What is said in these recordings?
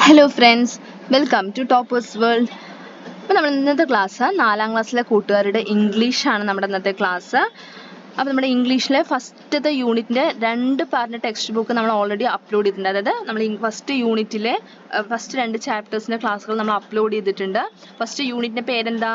Hello friends, welcome to toppers world. അപ്പോൾ നമ്മൾ ഇന്നത്തെ ക്ലാസ് 4ാം ക്ലാസ്സിലെ കൂട്ടുകാരുടെ ഇംഗ്ലീഷാണ് നമ്മുടെ ഇന്നത്തെ ക്ലാസ്. അപ്പോൾ നമ്മുടെ ഇംഗ്ലീഷിലെ ഫസ്റ്റത്തെ യൂണിറ്റിൻ്റെ 2 പാർട്ടിൻ്റെ ടെക്സ്റ്റ് ബുക്ക് നമ്മൾ ഓൾറെഡി അപ്ലോഡ് ചെയ്തിട്ടുണ്ട്. അതായത് നമ്മൾ ഫസ്റ്റ് യൂണിറ്റിലെ ഫസ്റ്റ് 2 ചാപ്റ്റേഴ്സിൻ്റെ ക്ലാസ്സുകൾ നമ്മൾ അപ്ലോഡ് ചെയ്തിട്ടുണ്ട്. ഫസ്റ്റ് യൂണിറ്റിൻ്റെ പേരെന്താ?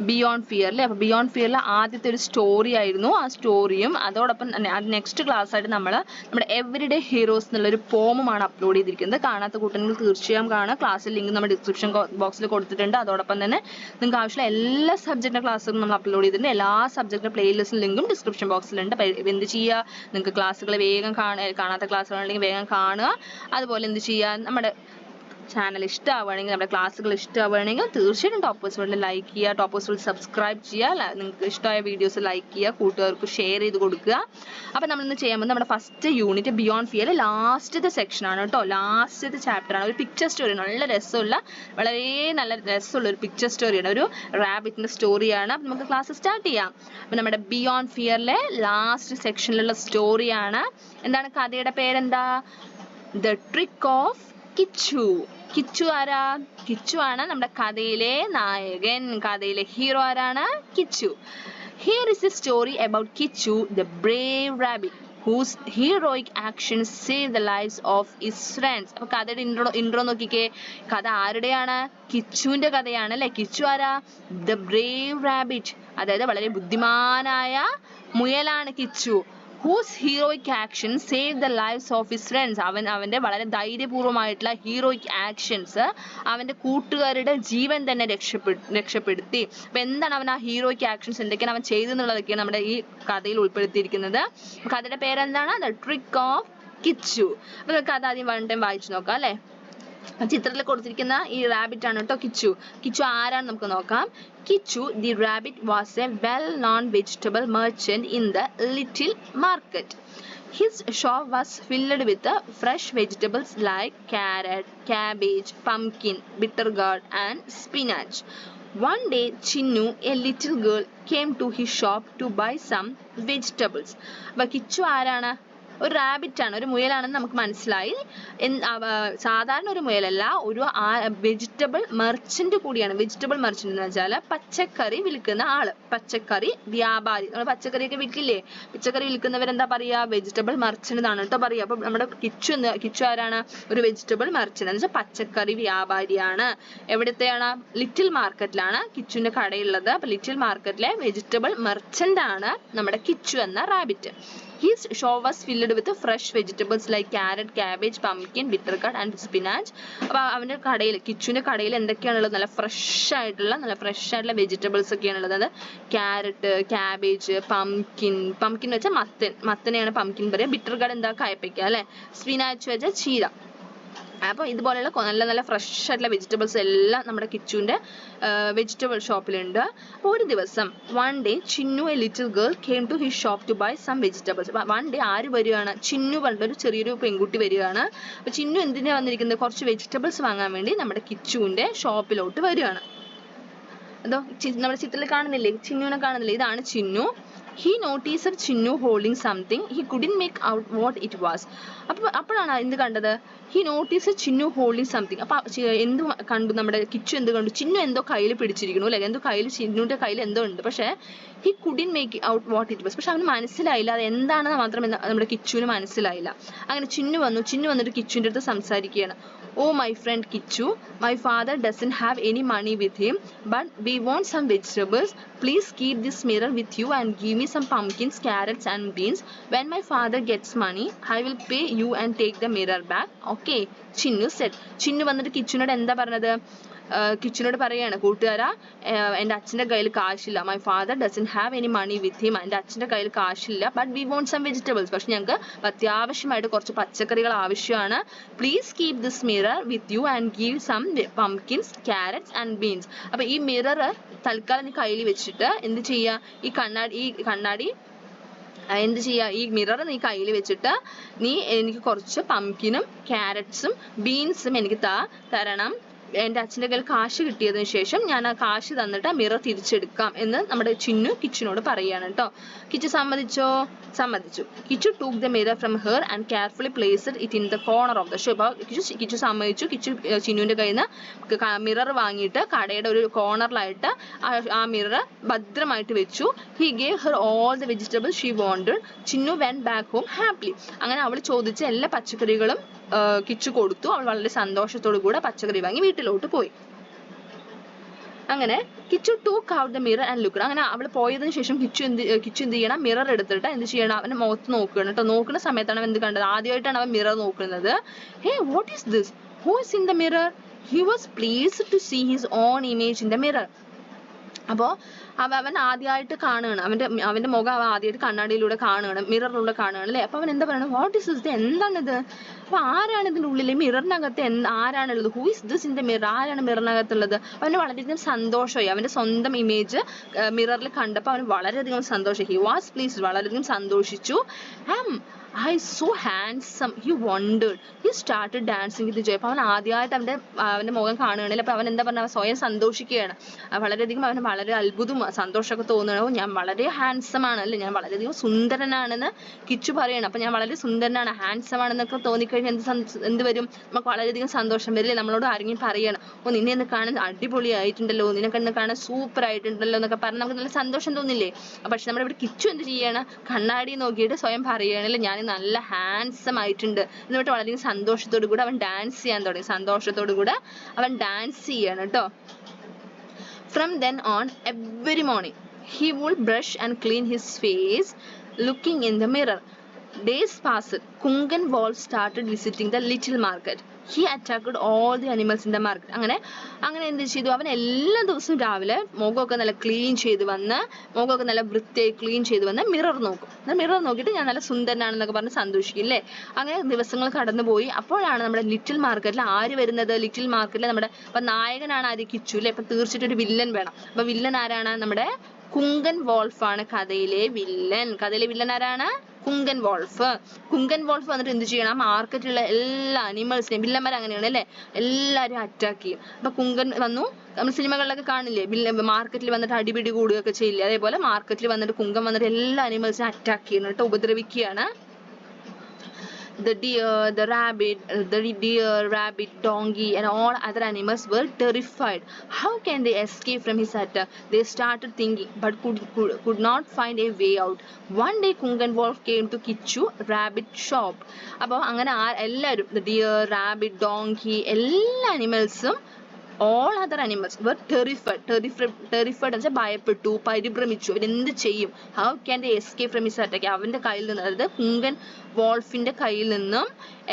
ബിയോണ്ട് ഫിയർ അല്ലേ? അപ്പോൾ ബിയോണ്ട് ഫിയറിലെ ആദ്യത്തെ ഒരു സ്റ്റോറി ആയിരുന്നു. ആ സ്റ്റോറിയും അതോടൊപ്പം തന്നെ അത് നെക്സ്റ്റ് ക്ലാസ് ആയിട്ട് നമ്മൾ നമ്മുടെ എവരിഡേ ഹീറോസ് എന്നുള്ളൊരു പോമുമാണ് അപ്ലോഡ് ചെയ്തിരിക്കുന്നത്. കാണാത്ത കൂട്ടങ്ങൾ തീർച്ചയായും കാണുക. ക്ലാസ്സിൽ ലിങ്ക് നമ്മൾ ഡിസ്ക്രിപ്ഷൻ ബോക്സിൽ കൊടുത്തിട്ടുണ്ട്. അതോടൊപ്പം തന്നെ നിങ്ങൾക്ക് ആവശ്യമുള്ള എല്ലാ സബ്ജക്റ്റിൻ്റെ ക്ലാസ്സുകളും നമ്മൾ അപ്ലോഡ് ചെയ്തിട്ടുണ്ട്. എല്ലാ സബ്ജക്റ്റിൻ്റെ പ്ലേലിസ്റ്റിൻ്റെ ലിങ്കും ഡിസ്ക്രിപ്ഷൻ ബോക്സിലുണ്ട്. അപ്പോൾ എന്ത് ചെയ്യുക, നിങ്ങൾക്ക് ക്ലാസ്സുകൾ വേഗം കാണാത്ത ക്ലാസ്സുകളുണ്ടെങ്കിൽ വേഗം കാണുക. അതുപോലെ എന്ത് ചെയ്യുക, നമ്മുടെ ചാനൽ ഇഷ്ടമാവുകയാണെങ്കിൽ, നമ്മുടെ ക്ലാസ്സുകൾ ഇഷ്ടമാവുകയാണെങ്കിൽ തീർച്ചയായിട്ടും ടോപ്പേഴ്സ് വേൾഡ് ലൈക്ക് ചെയ്യുക, ടോപ്പേഴ്സ് വേൾഡ് സബ്സ്ക്രൈബ് ചെയ്യുക. നിങ്ങൾക്ക് ഇഷ്ടമായ വീഡിയോസ് ലൈക്ക് ചെയ്യുക, കൂട്ടുകാർക്ക് ഷെയർ ചെയ്ത് കൊടുക്കുക. അപ്പോൾ നമ്മളിന്ന് ചെയ്യാൻ പോകുന്നത് നമ്മുടെ ഫസ്റ്റ് യൂണിറ്റ് ബിയോണ്ട് ഫിയർ ലാസ്റ്റത്തെ സെക്ഷനാണ് കേട്ടോ. ലാസ്റ്റത്തെ ചാപ്റ്ററാണ്. ഒരു പിക്ചർ സ്റ്റോറി, നല്ല രസമുള്ള, വളരെ നല്ല രസമുള്ള ഒരു പിക്ചർ സ്റ്റോറിയാണ്. ഒരു റാബിറ്റിൻ്റെ സ്റ്റോറിയാണ്. അപ്പോൾ നമുക്ക് ക്ലാസ് സ്റ്റാർട്ട് ചെയ്യാം. അപ്പോൾ നമ്മുടെ ബിയോണ്ട് ഫിയറിലെ ലാസ്റ്റ് സെക്ഷനിലുള്ള സ്റ്റോറിയാണ്. എന്താണ് കഥയുടെ പേരെന്താ? The trick of Kichu. Kichu ആരാ? കിച്ചു ആണ് നമ്മുടെ കഥയിലെ നായകൻ. കഥയിലെ ഹീറോ ആരാണ്? Kichu. Here is a story about Kichu, the brave rabbit, whose heroic actions saved the lives of his friends. അപ്പോൾ കഥയുടെ ഇൻട്രോ നോക്കിക്കേ. കഥ ആരുടെയാണ്? കിച്ചുവിൻ്റെ കഥയാണ് അല്ലേ? കിച്ചു ആരാ? ദ ബ്രേവ് റാബിറ്റ്, അതായത് വളരെ ബുദ്ധിമാനായ മുയലാണ് Kichu. whose heroic actions saved the lives of his friends. അവൻ്റെ വളരെ ധൈര്യപൂർവ്വമായിട്ടുള്ള ഹീറോയിക് ആക്ഷൻസ് അവൻ്റെ കൂട്ടുകാരുടെ ജീവൻ തന്നെ രക്ഷപ്പെടുത്തി. അപ്പം എന്താണ് അവൻ ആ ഹീറോയിക് ആക്ഷൻസ് എന്തൊക്കെയാണ് അവൻ ചെയ്തെന്നുള്ളതൊക്കെയാണ് നമ്മുടെ ഈ കഥയിൽ ഉൾപ്പെടുത്തിയിരിക്കുന്നത്. കഥയുടെ പേരെന്താണ്? The trick of Kichu. അപ്പോൾ കഥ ആദ്യം 1 ടൈം വായിച്ചു നോക്കാം അല്ലേ? ചിത്രത്തിൽ കൊടുത്തിരിക്കുന്ന ഈ റാബിറ്റ് ആണ് കേട്ടോ കിച്ചു. കിച്ചു ആരാണ് നമുക്ക് നോക്കാം. Kichu the rabbit was a well-known vegetable merchant in the little market. His shop was filled with fresh vegetables like carrot, cabbage, pumpkin, bitter gourd and spinach. One day Chinnu, a little girl, came to his shop to buy some vegetables. അപ്പോൾ കിച്ചു ആരാണ്? ഒരു rabbit ആണ്, ഒരു മുയലാണെന്ന് നമുക്ക് മനസ്സിലായി. സാധാരണ ഒരു മുയലല്ല, ഒരു വെജിറ്റബിൾ മെർച്ചന്റ് കൂടിയാണ്. വെജിറ്റബിൾ മെർച്ചന്റ് എന്ന് വെച്ചാൽ പച്ചക്കറി വിൽക്കുന്ന ആള്, പച്ചക്കറി വ്യാപാരി. നമ്മൾ പച്ചക്കറിയൊക്കെ വിൽക്കില്ലേ? പച്ചക്കറി വിൽക്കുന്നവരെന്താ പറയുക? വെജിറ്റബിൾ മെർച്ചന്റ് എന്നാണ് കേട്ടോ പറയുക. അപ്പൊ നമ്മുടെ കിച്ചു ആരാണ്? ഒരു വെജിറ്റബിൾ മെർച്ചന്റ് എന്ന് വെച്ചാൽ പച്ചക്കറി വ്യാപാരിയാണ്. എവിടത്തെയാണ്? ലിറ്റിൽ മാർക്കറ്റിലാണ് കിച്ചുവിന്റെ കടയുള്ളത്. അപ്പൊ ലിറ്റിൽ മാർക്കറ്റിലെ വെജിറ്റബിൾ മെർച്ചന്റ് ആണ് നമ്മുടെ കിച്ചു എന്ന rabbit. His shop was filled with fresh vegetables like carrot, cabbage, pumpkin, bitter gourd and spinach. അപ്പോൾ അവൻ്റെ കടയിൽ, കിച്ചുവിൻ്റെ കടയിൽ എന്തൊക്കെയാണുള്ളത്? നല്ല ഫ്രഷ് ആയിട്ടുള്ള വെജിറ്റബിൾസ് ഒക്കെയാണ് ഉള്ളത്. ക്യാരറ്റ്, ക്യാബേജ്, പംകിൻ എന്ന് വെച്ചാൽ മത്തനെയാണ് പംകിൻ പറയുക. ബിറ്റർ ഗാർഡ് എന്താ? കയ്പയ്ക്ക അല്ലേ? സ്പിനാച്ച് വെച്ചാൽ ചീര. അപ്പോൾ ഇതുപോലെയുള്ള നല്ല ഫ്രഷ് ആയിട്ടുള്ള വെജിറ്റബിൾസ് എല്ലാം നമ്മുടെ കിച്ചുവിൻ്റെ വെജിറ്റബിൾ ഷോപ്പിലുണ്ട്. അപ്പോൾ ഒരു ദിവസം one day Chinnu, a little girl, came to his shop to buy some vegetables. അപ്പോൾ one day ആര് വരികയാണ്? ചിന്നു പറഞ്ഞൊരു ചെറിയൊരു പെൺകുട്ടി വരികയാണ്. അപ്പോൾ ചിന്നു എന്തിനാണ് വന്നിരിക്കുന്നത്? കുറച്ച് വെജിറ്റബിൾസ് വാങ്ങാൻ വേണ്ടി നമ്മുടെ കിച്ചുവിൻ്റെ ഷോപ്പിലോട്ട് വരികയാണ്. അതോ നമ്മുടെ ചിത്രത്തിൽ കാണുന്നില്ലേ? ചിന്നുവിനെ കാണുന്നില്ലേ? ഇതാണ് Chinnu. He noticed Chinnu holding something. He couldn't make out what it was. അപ്പോഴാണ് എന്ത് കണ്ടത്? He noticed Chinnu holding something. അപ്പോൾ എന്ത് കണ്ടു? നമ്മുടെ കിച്ചു എന്ത് കണ്ടു? ചിന്നു എന്തോ കയ്യിൽ പിടിച്ചിരിക്കുന്നു അല്ലേ? എന്തോ കയ്യിൽ, ചിന്നുവിൻ്റെ കയ്യിൽ എന്തോ ഉണ്ട്. പക്ഷേ he couldn't make out what it was. പക്ഷെ അവന് മനസ്സിലായില്ല അത് എന്താണെന്ന് മാത്രം നമ്മുടെ കിച്ചുവിന് മനസ്സിലായില്ല. അങ്ങനെ ചിന്നു വന്നിട്ട് കിച്ചുവിൻ്റെ അടുത്ത് സംസാരിക്കുകയാണ്. Oh my friend Kichu, my father doesn't have any money with him, but we want some vegetables. Please keep this mirror with you and give me some pumpkins, carrots and beans. When my father gets money, I will pay you and take the mirror back. Okay, Chinnu said. Chinnu വന്നിട്ട് കിച്ചുവിനോട് എന്താ പറഞ്ഞത്? കിച്ചുവിനോട് പറയാണ്, കൂട്ടുകാരാ, എൻ്റെ അച്ഛൻ്റെ കയ്യിൽ കാശില്ല. My father doesn't have any money with him. എൻ്റെ അച്ഛൻ്റെ കയ്യിൽ കാശില്ല. But we want some vegetables. പക്ഷെ ഞങ്ങൾക്ക് അത്യാവശ്യമായിട്ട് കുറച്ച് പച്ചക്കറികൾ ആവശ്യമാണ്. Please keep this mirror with you and give some pumpkins, carrots and beans. അപ്പോൾ ഈ മിറർ തൽക്കാലം നീ കയ്യിൽ വെച്ചിട്ട് എന്ത് ചെയ്യുക? ഈ കണ്ണാടി എന്ത് ചെയ്യുക? ഈ മിറർ നീ കയ്യിൽ വെച്ചിട്ട് നീ എനിക്ക് കുറച്ച് പംകിനും ക്യാരറ്റ്സും ബീൻസും എനിക്ക് തരണം. എൻ്റെ അച്ഛൻ്റെ കയ്യിൽ കാശ് കിട്ടിയതിന് ശേഷം ഞാൻ ആ കാശ് തന്നിട്ട് ആ മിറർ തിരിച്ചെടുക്കാം എന്ന് നമ്മുടെ ചിന്നു കിച്ചുനോട് പറയുകയാണ് കേട്ടോ. കിച്ചു സമ്മതിച്ചോ? സമ്മതിച്ചു. Kichu took the mirror from her and carefully placed it in the corner of the shop. Kichu സമ്മതിച്ചു. കിച്ചു ചിന്നുവിൻ്റെ കയ്യിൽ നിന്ന് മിറർ വാങ്ങിയിട്ട് കടയുടെ ഒരു കോർണറിലായിട്ട് ആ മിറർ ഭദ്രമായിട്ട് വെച്ചു. he gave her all the vegetables she wanted. Chinnu went back home happily. അങ്ങനെ അവൾ ചോദിച്ച എല്ലാ പച്ചക്കറികളും കിച്ചു കൊടുത്തു. അവൾ വളരെ സന്തോഷത്തോടു കൂടെ പച്ചക്കറി വാങ്ങി വീട്ടിലോട്ട് പോയി. അങ്ങനെ Kichu took out the mirror and looked. അങ്ങനെ അവൾ പോയതിനു ശേഷം കിച്ചു എന്ത് ചെയ്യണം? മിറർ എടുത്തിട്ട് എന്ത് ചെയ്യണം? അവന്റെ മുഖത്ത് നോക്കുകയാണ് കേട്ടോ. നോക്കുന്ന സമയത്താണ് അവൻ എന്ത് കണ്ടത്? ആദ്യമായിട്ടാണ് അവൻ മിറർ നോക്കുന്നത്. hey, what is this? who is in the mirror? he was pleased to see his own image in the mirror. അപ്പോൾ അവൻ ആദ്യമായിട്ട് കാണുകയാണ്, അവന്റെ മുഖം അവൻ ആദ്യമായിട്ട് കണ്ണാടിയിലൂടെ കാണുകയാണ്, മിററിലൂടെ കാണുകയാണ് അല്ലേ. അപ്പൊ അവൻ എന്താ പറയണത്? What is this? എന്താണിത്? അപ്പൊ ആരാണ് ഇതിന്റെ ഉള്ളിൽ മിററിനകത്ത് ആരാണുള്ളത്? Who is this in the mirror? ആരാണ് മിററിനകത്തുള്ളത്? അവന് വളരെയധികം സന്തോഷമായി. അവന്റെ സ്വന്തം ഇമേജ് മിററിൽ കണ്ടപ്പോൾ അവന് വളരെയധികം സന്തോഷം. ഹി വാസ് പ്ലീസ്ഡ്, വളരെയധികം സന്തോഷിച്ചു. I so handsome, he wondered. He started dancing with joy. അപ്പോൾ അവൻ ആദ്യമായിട്ട് അവന്റെ മുഖം കാണുകയാണെങ്കിൽ അപ്പോൾ അവൻ എന്താ പറഞ്ഞ സ്വയം സന്തോഷിക്കുകയാണ്. വളരെയധികം അവന് വളരെ അത്ഭുതവും സന്തോഷമൊക്കെ തോന്നുകയാണ്. ഞാൻ വളരെ ഹാൻസം ആണ് അല്ലേ, ഞാൻ വളരെയധികം സുന്ദരനാണെന്ന് കിച്ചു പറയണം. അപ്പോൾ ഞാൻ വളരെ സുന്ദരനാണ്, ഹാൻസം ആണെന്നൊക്കെ തോന്നിക്കഴിഞ്ഞാൽ എന്ത് വരും? നമുക്ക് വളരെയധികം സന്തോഷം വരില്ലേ? നമ്മളോട് ആരെങ്കിലും പറയണം, ഓ നിന്നെ ഒന്ന് കാണാൻ അടിപൊളിയായിട്ടുണ്ടല്ലോ, നിനക്ക് ഒന്ന് കാണാൻ സൂപ്പർ ആയിട്ടുണ്ടല്ലോ എന്നൊക്കെ പറഞ്ഞ് നമുക്ക് നല്ല സന്തോഷം തോന്നില്ലേ? പക്ഷെ നമ്മുടെ ഇവിടെ കിച്ചു എന്ത് ചെയ്യാണ്? കണ്ണാടി നോക്കിയിട്ട് സ്വയം പറയുകയാണല്ലേ, ഞാൻ നല്ല ഹാൻസം ആയിട്ടുണ്ട് എന്നിട്ട് വളരെയധികം സന്തോഷത്തോടു കൂടെ അവൻ ഡാൻസ് ചെയ്യാൻ തുടങ്ങി. സന്തോഷത്തോടു കൂടെ അവൻ ഡാൻസ് ചെയ്യാണ് കേട്ടോ. From then on, every morning he would brush and clean his face looking in the mirror. Days passed. Kungan Wolf started visiting the little market. He attacked all the animals in the market. അങ്ങനെ എന്ത് ചെയ്തു? അവൻ എല്ലാ ദിവസവും രാവിലെ മുഖമൊക്കെ നല്ല clean ചെയ്ത് വന്ന്, മുഖമൊക്കെ നല്ല വൃത്തിയായി ക്ലീൻ ചെയ്ത് വന്ന് മിറർ നോക്കും. മിറർ നോക്കിയിട്ട് ഞാൻ നല്ല സുന്ദരനാണെന്നൊക്കെ പറഞ്ഞ് സന്തോഷിക്കും അല്ലേ. അങ്ങനെ ദിവസങ്ങൾ കടന്നുപോയി. അപ്പോഴാണ് നമ്മുടെ ലിറ്റിൽ മാർക്കറ്റിൽ ആര് വരുന്നത്? ലിറ്റിൽ മാർക്കറ്റിൽ നമ്മുടെ ഇപ്പൊ നായകനാണ് ആര്? കിച്ചു അല്ലേ. അപ്പൊ തീർച്ചയായിട്ടും ഒരു വില്ലൻ വേണം. അപ്പൊ വില്ലൻ ആരാണ്? നമ്മുടെ കുങ്കൻ വോൾഫ് ആണ് കഥയിലെ വില്ലൻ. കഥയിലെ വില്ലൻ ആരാണ്? കുങ്കൻ വോൾഫ്. കുങ്കൻ വോൾഫ് വന്നിട്ട് എന്ത് ചെയ്യണം? മാർക്കറ്റിലുള്ള എല്ലാ അനിമൽസിനെയും, വില്ലന്മാർ അങ്ങനെയാണ് അല്ലേ, എല്ലാവരും അറ്റാക്ക് ചെയ്യും. അപ്പൊ കുങ്കൻ വന്നു, നമ്മൾ സിനിമകളിലൊക്കെ കാണില്ലേ, മാർക്കറ്റിൽ വന്നിട്ട് അടിപിടി കൂടുകയൊക്കെ ചെയ്യില്ലേ, അതേപോലെ മാർക്കറ്റിൽ വന്നിട്ട് കുങ്കൻ വന്നിട്ട് എല്ലാ അനിമൽസിനും അറ്റാക്ക് ചെയ്യുന്നു കേട്ടോ, ഉപദ്രവിക്കുകയാണ്. The deer, rabbit, donkey and all other animals were terrified. How can they escape from his attack? They started thinking but could not find a way out. One day Kungan Wolf came to Kichu rabbit shop. അപ്പോൾ അങ്ങനെ എല്ലാവരും, the deer, rabbit, donkey, എല്ലാ അനിമൽസും all other animals were terrified എന്ന് വെച്ചാൽ ഭയപ്പെട്ടു, പരിഭ്രമിച്ചു. അവരെന്ത് ചെയ്യും? how can they escape from his attack? അവന്റെ കയ്യിൽ നിന്ന്, അതായത് കുങ്കൻ വോൾഫിന്റെ കയ്യിൽ നിന്നും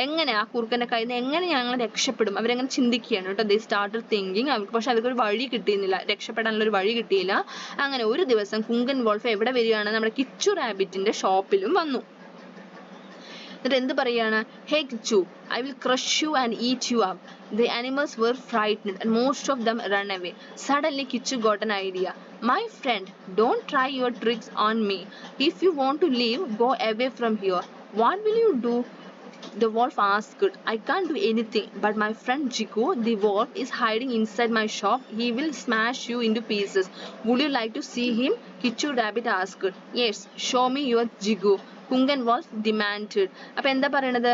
എങ്ങനെ, ആ കുറുക്കന്റെ കയ്യിൽ നിന്ന് എങ്ങനെ ഞങ്ങൾ രക്ഷപ്പെടും? അവരെങ്ങനെ ചിന്തിക്കുകയാണ് കേട്ടോ. they started thinking. പക്ഷെ അവർക്കൊരു വഴി കിട്ടിയിരുന്നില്ല, രക്ഷപ്പെടാനുള്ള ഒരു വഴി കിട്ടിയില്ല. അങ്ങനെ ഒരു ദിവസം കുങ്കൻ വോൾഫ് എവിടെ വരികയാണ്? നമ്മുടെ കിച്ചു റാബിറ്റിന്റെ ഷോപ്പിലും വന്നു. എന്നിട്ട് എന്ത് പറയാണ്? hey Kichu, I will crush you and eat you up. The animals were frightened and most of them ran away. Suddenly Kichu got an idea. My friend, don't try your tricks on me. If you want to leave, go away from here. What will you do? The wolf asked. I can't do anything, but my friend Jigu, the wolf, is hiding inside my shop. He will smash you into pieces. Would you like to see him? Kichu rabbit asked. Yes, show me your Jigu. Kunkan wolf demanded. അപ്പൊ എന്താ പറയണത്?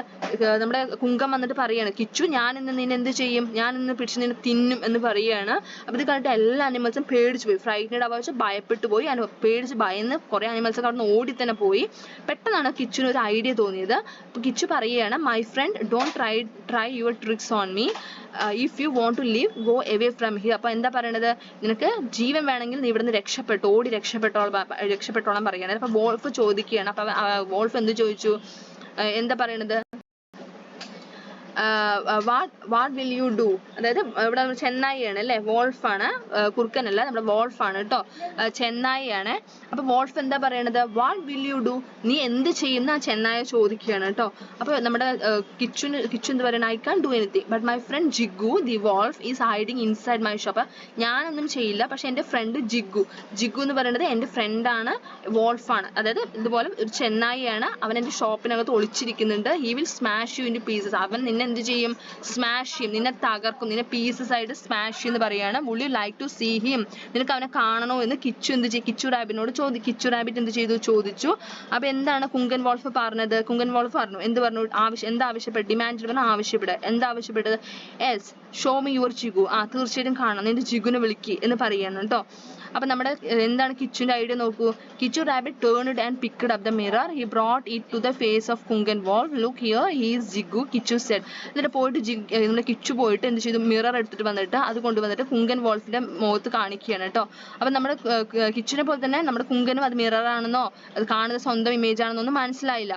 നമ്മുടെ കുങ്കൻ വന്നിട്ട് പറയാണ്, കിച്ചു ഞാൻ ഇന്ന് നിന്നെ എന്ത് ചെയ്യും? ഞാൻ ഇന്ന് പിടിച്ച് നിന്നെ തിന്നും എന്ന് പറയാണ്. അപ്പൊ ഇത് കണ്ടിട്ട് എല്ലാ അനിമൽസും പേടിച്ചു പോയി, ഫ്രൈറ്റഡ് ആവാ വെച്ചാൽ ഭയപ്പെട്ടു പോയി, പേടിച്ച് ഭയന്ന് കുറെ അനിമൽസ് ഒക്കെ അവിടെ ഓടി തന്നെ പോയി. പെട്ടെന്നാണ് കിച്ചുവിന് ഒരു ഐഡിയ തോന്നിയത്. അപ്പൊ കിച്ചു പറയുകയാണ്, my friend don't try your tricks on me. If you want to leave, go away from here. അപ്പൊ എന്താ പറയണത്? നിനക്ക് ജീവൻ വേണമെങ്കിൽ നീ ഇവിടുന്ന് ഓടി രക്ഷപ്പെട്ടോളാൻ പറയുകയാണ്. അപ്പൊ വോൾഫ് ചോദിക്കുകയാണ്. അപ്പൊ വോൾഫ് എന്ത് ചോദിച്ചു? എന്താ പറയണത്? What will you do? അതായത് ഇവിടെ ചെന്നായിയാണ് അല്ലേ, വോൾഫാണ്, കുറുക്കനല്ല, നമ്മുടെ വോൾഫാണ് കേട്ടോ, ചെന്നായിയാണ്. അപ്പൊ വോൾഫ് എന്താ പറയണത്? What will you do? നീ എന്ത് ചെയ്യുന്ന ചെന്നായ ചോദിക്കുകയാണ് കേട്ടോ. അപ്പൊ നമ്മുടെ കിച്ചു എന്ത് പറയണ? I can do anything but my friend Jigu the wolf is hiding inside my shop. ഞാനൊന്നും ചെയ്യില്ല, പക്ഷെ എൻ്റെ ഫ്രണ്ട് ജിഗു എന്ന് പറയുന്നത് എൻ്റെ ഫ്രണ്ടാണ്, വോൾഫാണ്, അതായത് ഇതുപോലെ ഒരു ചെന്നായിയാണ്, അവൻ എൻ്റെ ഷോപ്പിനകത്ത് ഒളിച്ചിരിക്കുന്നുണ്ട്. He will smash you into pieces. അവൻ നിന്നെ എന്ത് ചെയ്യും? സ്മാഷ് ചെയ്യും, നിന്നെ തകർക്കും, നിന്നെ പീസസ് ആയിട്ട് സ്മാഷ് ചെയ്യുമെന്ന് പറയാണ്. Would you like to see him, നിനക്ക് അവനെ കാണണോ എന്ന് കിച്ചു എന്ത് ചെയ്യും? കിച്ചു റാബിറ്റിനോട് കിച്ചു റാബിറ്റ് എന്ത് ചെയ്തു? ചോദിച്ചു. അപ്പൊ എന്താണ് കുങ്കൻ വോൾഫ് പറഞ്ഞത്? കുങ്കൻ വോൾഫ് പറഞ്ഞു, എന്ത് പറഞ്ഞു? എന്താവശ്യപ്പെട്ടു? ഡിമാൻഡ് പറഞ്ഞ ആവശ്യപ്പെടുക. എന്താവശ്യപ്പെട്ടത്? എസ് ഷോ മി യുവർ ജിഗു, തീർച്ചയായിട്ടും കാണാം, നിന്റെ ജിഗുനെ വിളിക്ക് എന്ന് പറയാണ് കേട്ടോ. അപ്പൊ നമ്മുടെ എന്താണ് കിച്ചുവിന്റെ ഐഡിയ നോക്കൂ. Kichu rabbit turned and picked up the mirror. He brought it to the face of Kungan Wolf. Look here, he is Jigu, Kichu said. എന്നിട്ട് പോയിട്ട് നമ്മുടെ കിച്ചു പോയിട്ട് എന്ത് ചെയ്തു? മിറർ എടുത്തിട്ട് വന്നിട്ട് അത് കൊണ്ടുവന്നിട്ട് കുങ്കൻ വോൾഫിന്റെ മുഖത്ത് കാണിക്കുകയാണ് കേട്ടോ. അപ്പൊ നമ്മുടെ കിച്ചുവിനെ പോലെ തന്നെ നമ്മുടെ കുങ്കനും അത് മിറർ ആണെന്നോ അത് കാണുന്ന സ്വന്തം ഇമേജ് ആണെന്നോ ഒന്നും മനസ്സിലായില്ല.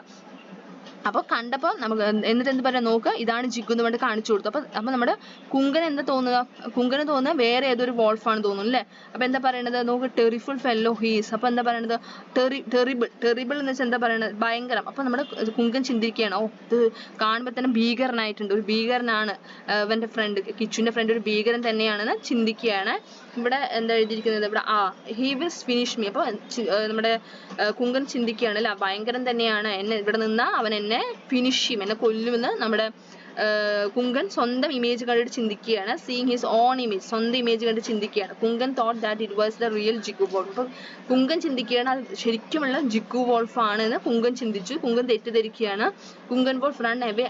അപ്പോൾ കണ്ടപ്പോൾ നമുക്ക് എന്നിട്ട് എന്ത് പറയാം നോക്കുക, ഇതാണ് ജിഗു എന്ന് പറഞ്ഞിട്ട് കാണിച്ചു കൊടുത്തു. അപ്പൊ നമ്മുടെ കുങ്കൻ എന്താ തോന്നുക? കുങ്കന് തോന്നുക വേറെ ഏതൊരു വോൾഫാണ് തോന്നുന്നു അല്ലേ? അപ്പൊ എന്താ പറയണത് നോക്ക്? ടെറിഫുൾ ഫെല്ലോ ഹീസ്. അപ്പൊ എന്താ പറയണത്? ടെറിബിൾ എന്ന് വെച്ചാൽ എന്താ പറയണത്? ഭയങ്കരം. അപ്പൊ നമ്മുടെ കുങ്കൻ ചിന്തിക്കുകയാണ്, ഓ ഇത് കാണുമ്പോൾ തന്നെ ഭീകരനായിട്ടുണ്ട്, ഒരു ഭീകരനാണ് അവന്റെ ഫ്രണ്ട്, കിച്ചുവിന്റെ ഫ്രണ്ട് ഒരു ഭീകരൻ തന്നെയാണെന്ന് ചിന്തിക്കുകയാണ്. ഇവിടെ എന്താ എഴുതിയിരിക്കുന്നത്? ഇവിടെ ഹി വിൽ ഫിനിഷ് മീ. അപ്പൊ നമ്മുടെ കുങ്കൻ ചിന്തിക്കുകയാണ് അല്ല, ഭയങ്കരൻ തന്നെയാണ്, എന്നെ ഇവിടെ നിന്നാ അവൻ എന്നെ ഫിനിഷ് ചെയ്യും, എന്നെ കൊല്ലുമെന്ന് നമ്മുടെ കുങ്കൻ സ്വന്തം ഇമേജ് കണ്ടിട്ട് ചിന്തിക്കുകയാണ്. സീയിങ് ഹിസ് ഓൺ ഇമേജ്, സ്വന്തം ഇമേജ് കണ്ട് ചിന്തിക്കുകയാണ്. കുങ്കൻ thought that it was the real ജിഗു വോൾഫ്. അപ്പൊ കുങ്കൻ ചിന്തിക്കുകയാണ് അത് ശരിക്കുമുള്ള ജിഗു വോൾഫ് ആണ് എന്ന് കുങ്കൻ ചിന്തിച്ചു. കുങ്കൻ തെറ്റിദ്ധരിക്കുകയാണ്. കുങ്കൻ wolf run away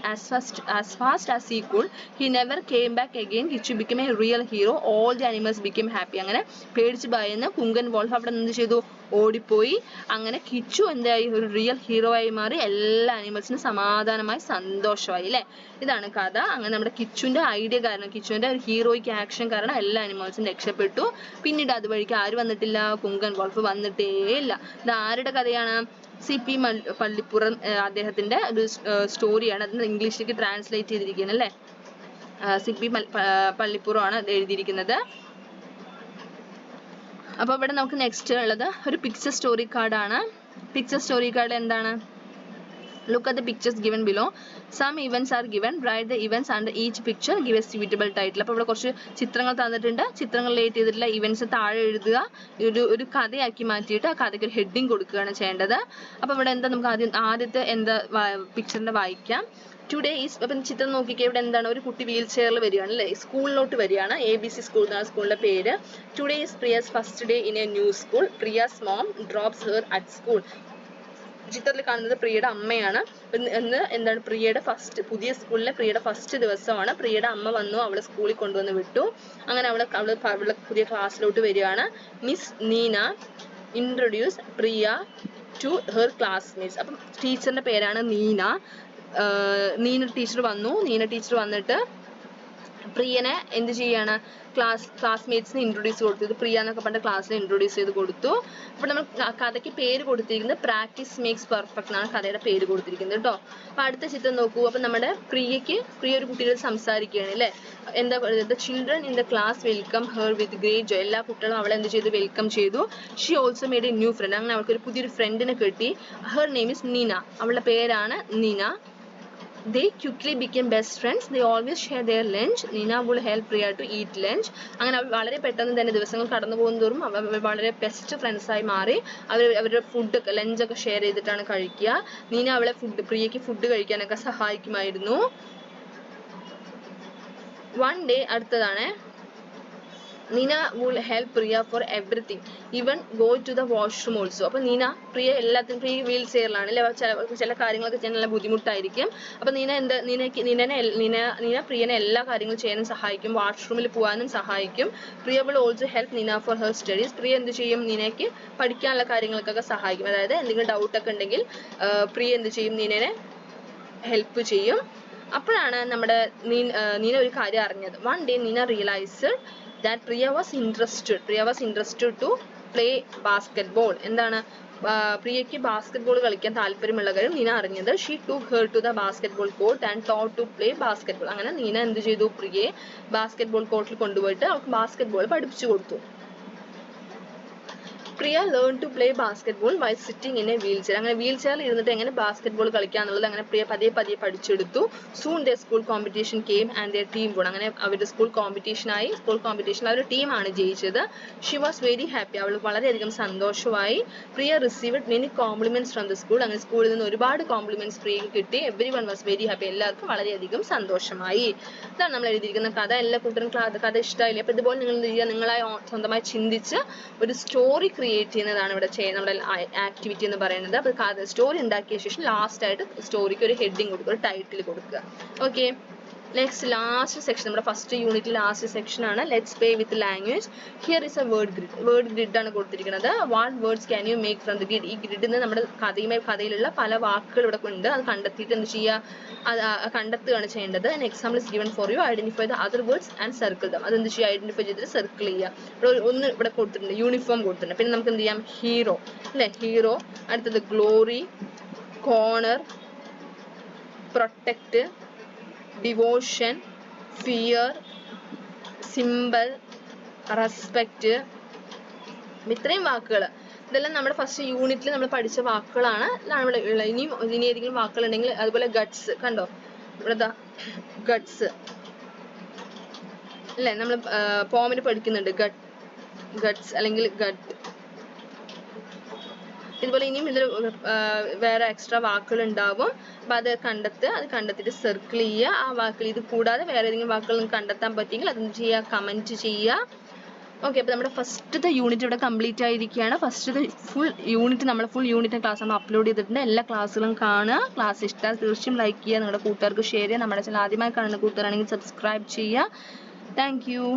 as fast as he could. He never came back again. Kichu became a real hero. All the animals became happy. അങ്ങനെ പേടിച്ച് ഭയന്ന് കുങ്കൻ വോൾഫ് അവിടെ എന്ത് ചെയ്തു? ഓടിപ്പോയി. അങ്ങനെ കിച്ചു എന്തായി? ഒരു റിയൽ ഹീറോ ആയി മാറി. എല്ലാ അനിമൽസിനും സമാധാനമായി സന്തോഷമായി അല്ലേ? ഇതാണ് കഥ. അങ്ങനെ നമ്മുടെ കിച്ചുവിന്റെ ഐഡിയ കാരണം, കിച്ചുവിന്റെ ഒരു ഹീറോയ്ക്ക് ആക്ഷൻ കാരണം എല്ലാ അനിമൽസും രക്ഷപ്പെട്ടു. പിന്നീട് അതുവഴിക്ക് ആര് വന്നിട്ടില്ല? കുങ്കൻ വോൾഫ് വന്നിട്ടേ ഇല്ല. ഇത് ആരുടെ കഥയാണ്? CP പള്ളിപ്പുറം അദ്ദേഹത്തിന്റെ ഒരു സ്റ്റോറിയാണ്. അത് ഇംഗ്ലീഷിലേക്ക് ട്രാൻസ്ലേറ്റ് ചെയ്തിരിക്കുന്നത് അല്ലേ? CP പള്ളിപ്പുറമാണ് അത് എഴുതിയിരിക്കുന്നത്. അപ്പൊ ഇവിടെ നമുക്ക് നെക്സ്റ്റ് ഉള്ളത് ഒരു പിക്ചർ സ്റ്റോറി കാർഡാണ്. പിക്ചർ സ്റ്റോറി കാർഡ് എന്താണ്? Look at the pictures given below. Some events are given. Write the events under each picture. Give a suitable title. അപ്പോൾ ഇവിടെ കുറച്ച് ചിത്രങ്ങൾ തന്നിട്ടുണ്ട്. ചിത്രങ്ങൾ റിലേറ്റ് ചെയ്തിട്ടുള്ള ഇവന്റ്സ് താഴെ എഴുതുക. ഒരു കഥയാക്കി മാറ്റിയിട്ട് ആ കഥയ്ക്ക് ഒരു ഹെഡിങ് കൊടുക്കുകയാണ് ചെയ്യേണ്ടത്. അപ്പോൾ ഇവിടെ എന്താ നമുക്ക് ആദ്യത്തെ എന്താ പിക്ചറിന്റെ വായിക്കാം. ടുഡേ ഈസ്, അപ്പം ചിത്രം നോക്കിക്കേ, ഇവിടെ എന്താണ്? ഒരു കുട്ടി വീൽ ചെയറിൽ വരികയാണ് അല്ലേ? സ്കൂളിലോട്ട് വരികയാണ്. ABC സ്കൂൾ എന്നാണ് സ്കൂളിന്റെ പേര്. Today is Priya's first day in A new school. Priya's mom drops her at school. ചിത്രത്തിൽ കാണുന്നത് പ്രിയയുടെ അമ്മയാണ്. എന്താണ്? പ്രിയയുടെ പുതിയ സ്കൂളിലെ പ്രിയയുടെ ഫസ്റ്റ് ദിവസമാണ്. പ്രിയയുടെ അമ്മ വന്നു, അവളെ സ്കൂളിൽ കൊണ്ടുവന്ന് വിട്ടു. അങ്ങനെ അവള് പുതിയ ക്ലാസ്സിലോട്ട് വരികയാണ്. Miss Neena introduce Priya to her classmates. അപ്പം ടീച്ചറിന്റെ പേരാണ് നീന. നീന ടീച്ചർ വന്നു. നീന ടീച്ചർ വന്നിട്ട് പ്രിയനെ എന്ത് ചെയ്യാണ്? ക്ലാസ്മേറ്റ്സിനെ ഇൻട്രൊഡ്യൂസ് കൊടുത്തു. ഇത് പ്രിയ എന്നൊക്കെ പറഞ്ഞ ക്ലാസ്സിൽ ഇൻട്രൊഡ്യൂസ് ചെയ്ത് കൊടുത്തു. അപ്പോൾ നമ്മൾ കഥയ്ക്ക് പേര് കൊടുത്തിരിക്കുന്നത് പ്രാക്ടീസ് മേക്സ് പെർഫെക്റ്റ് എന്നാണ് കഥയുടെ പേര് കൊടുത്തിരിക്കുന്നത് കേട്ടോ. അപ്പൊ അടുത്ത ചിത്രം നോക്കൂ. അപ്പൊ നമ്മുടെ പ്രിയ ഒരു കുട്ടിയോട് സംസാരിക്കുകയാണ് അല്ലേ? എന്താ പറയുന്നത്? Children in the class welcome her with great Joy. എല്ലാ കുട്ടികളും അവളെ എന്ത് ചെയ്തു? വെൽക്കം ചെയ്തു. She also made A new front. അങ്ങനെ അവൾക്ക് ഒരു പുതിയൊരു ഫ്രണ്ടിനെ കിട്ടി. Her name is Neena. അവളുടെ പേരാണ് Neena. They quickly became best friends. They always share their lunch. Nina would help Priya to eat lunch. അങ്ങനെ വളരെ പെട്ടെന്ന് തന്നെ ദിവസങ്ങൾ കടന്നു പോകുന്നതോറും അവർ വളരെ ബെസ്റ്റ് ഫ്രണ്ട്സ് ആയി മാറി. അവരുടെ ഫുഡ് ലഞ്ചൊക്കെ ഷെയർ ചെയ്തിട്ടാണ് കഴിക്കുക. നീന അവളെ പ്രിയയ്ക്ക് ഫുഡ് കഴിക്കാനൊക്കെ സഹായിക്കുമായിരുന്നു. One day, അടുത്തതാണ്, Nina will help Priya for everything, even go to the washroom also. അപ്പോൾ പ്രിയ എല്ലാത്തിനും, പ്രിയ വീൽ ചെയറിലാണ് അല്ലെ? ചില കാര്യങ്ങളൊക്കെ ചെയ്യാൻ നല്ല ബുദ്ധിമുട്ടായിരിക്കും. അപ്പോൾ നീന പ്രിയനെ എല്ലാ കാര്യങ്ങളും ചെയ്യാനും സഹായിക്കും. വാഷ്റൂമിൽ പോകാനും സഹായിക്കും. പ്രിയ will also help Nina for her studies. പ്രിയ എന്ത് ചെയ്യും? നീനയ്ക്ക് പഠിക്കാനുള്ള കാര്യങ്ങൾക്കൊക്കെ സഹായിക്കും. അതായത് എന്തെങ്കിലും ഡൗട്ടൊക്കെ ഉണ്ടെങ്കിൽ പ്രിയ എന്ത് ചെയ്യും? നീനനെ ഹെൽപ്പ് ചെയ്യും. അപ്പോഴാണ് നമ്മുടെ നീന ഒരു കാര്യം അറിഞ്ഞത്. One day Nina realized that Priya was interested to play basketball. എന്താണ്? പ്രിയയ്ക്ക് ബാസ്കറ്റ്ബോൾ കളിക്കാൻ താല്പര്യമുള്ള കാര്യം നീന അറിഞ്ഞത്. She took her to the basketball court and taught to play basketball. അങ്ങനെ നീന എന്ത് ചെയ്തു? പ്രിയയെ ബാസ്കറ്റ്ബോൾ കോർട്ടിൽ കൊണ്ടുപോയിട്ട് അവൾക്ക് ബാസ്കറ്റ്ബോൾ പഠിപ്പിച്ചു കൊടുത്തു. Priya learn to play basketball by sitting in a wheel chair. അങ്ങനെ വീൽ ചെയറിൽ ഇരുന്നിട്ട് എങ്ങനെ ബാസ്കറ്റ്ബോൾ കളിക്കാന്നുള്ളത് അങ്ങനെ പ്രിയ പതിയെ പതിയെ പഠിച്ചെടുത്തു. Soon the school competition came and the team won. അങ്ങനെ അവരുടെ സ്കൂൾ കോമ്പറ്റീഷനായി. സ്കൂൾ കോമ്പറ്റീഷനിൽ അവരുടെ ടീമാണ് ജയിച്ചത്. She was very happy. അവൾ വളരെയധികം സന്തോഷമായി. Priya received many compliments from the school. അങ്ങനെ സ്കൂളിൽ നിന്ന് ഒരുപാട് കോംപ്ലിമെന്റ്സ് പ്രിയക്ക് കിട്ടി. Everyone was very happy. എല്ലാവർക്കും വളരെയധികം സന്തോഷമായി. ഇതാണ് നമ്മൾ എഴുതിയിരിക്കുന്ന കഥ. എല്ലാ കൂട്ടരും കഥ ഇഷ്ടമായില്ലേ? അപ്പോൾ ഇതുപോലെ നിങ്ങൾ എന്ത് ചെയ്യുക, നിങ്ങളായി സ്വന്തമായി ചിന്തിച്ച് ഒരു സ്റ്റോറി ക്രിയേറ്റ് ചെയ്യുന്നതാണ് ഇവിടെ നമ്മുടെ ആക്ടിവിറ്റി എന്ന് പറയുന്നത്. അപ്പോൾ സ്റ്റോറി ഉണ്ടാക്കിയ ശേഷം ലാസ്റ്റ് ആയിട്ട് സ്റ്റോറിക്ക് ഒരു ഹെഡിങ് കൊടുക്കുക, ഒരു ടൈറ്റിൽ കൊടുക്കുക. ഓക്കെ, നെക്സ്റ്റ് ലാസ്റ്റ് സെക്ഷൻ, നമ്മുടെ ഫസ്റ്റ് യൂണിറ്റ് ലാസ്റ്റ് സെക്ഷൻ ആണ്. Let's play with language. Here is A word grid. Word grid ആണ് കൊടുത്തിരിക്കുന്നത്. What words can you make from the grid. ഈ ഗ്രിഡിൽ നിന്ന് നമ്മുടെ കഥയിലുള്ള പല വാക്കുകൾ ഇവിടെ ഉണ്ട്. അത് കണ്ടെത്തിയിട്ട് എന്ത് ചെയ്യുക, അത് കണ്ടെത്തുകയാണ് ചെയ്യേണ്ടത്. An example is given for you. Identify the other words and circle dum. അതെന്ത് ചെയ്യുക, ഐഡന്റിഫൈ ചെയ്തിട്ട് സർക്കിൾ ചെയ്യുക. ഇവിടെ ഒന്ന് ഇവിടെ കൊടുത്തിട്ടുണ്ട്, യൂണിഫോം കൊടുത്തിട്ടുണ്ട്. പിന്നെ നമുക്ക് എന്ത് ചെയ്യാം, ഹീറോ അല്ലേ, ഹീറോ. അടുത്തത് glory, corner, protect, devotion, fear, simple, respect. ഇത്രയും വാക്കുകൾ, ഇതെല്ലാം നമ്മുടെ ഫസ്റ്റ് യൂണിറ്റിൽ നമ്മൾ പഠിച്ച വാക്കുകളാണ്. ഇവിടെ ഇനി ഏതെങ്കിലും വാക്കുകൾ ഉണ്ടെങ്കിൽ, അതുപോലെ ഗട്ട്സ് കണ്ടോ, ഇവിടെ ഗട്ട്സ് അല്ലേ, നമ്മൾ പോമിന് പഠിക്കുന്നുണ്ട് ഗട്ട്സ് അല്ലെങ്കിൽ ഗട്ട്. ഇതുപോലെ ഇനിയും ഇതിൽ വേറെ എക്സ്ട്രാ വാക്കുകൾ ഉണ്ടാവും. അപ്പം അത് കണ്ടെത്തിയിട്ട് സർക്കിൾ ചെയ്യുക. ആ വാക്കുകൾ ഇത് കൂടാതെ വേറെ ഏതെങ്കിലും വാക്കുകൾ നിങ്ങൾക്ക് കണ്ടെത്താൻ പറ്റിയെങ്കിൽ അതെന്ത് ചെയ്യുക, കമൻറ്റ് ചെയ്യുക. ഓക്കെ, അപ്പോൾ നമ്മുടെ ഫസ്റ്റത്തെ യൂണിറ്റ് ഇവിടെ കംപ്ലീറ്റ് ആയിരിക്കുകയാണ്. ഫസ്റ്റത്തെ ഫുൾ യൂണിറ്റ് ക്ലാസ് നമ്മൾ അപ്ലോഡ് ചെയ്തിട്ടുണ്ട്. എല്ലാ ക്ലാസ്സുകളും കാണുക. ക്ലാസ് ഇഷ്ടമായാൽ തീർച്ചയായും ലൈക്ക് ചെയ്യുക, നിങ്ങളുടെ കൂട്ടുകാർക്ക് ഷെയർ ചെയ്യുക. നമ്മുടെ ചാനൽ ആദ്യമായി കാണുന്ന കൂട്ടുകാരാണെങ്കിൽ സബ്സ്ക്രൈബ് ചെയ്യുക. Thank you.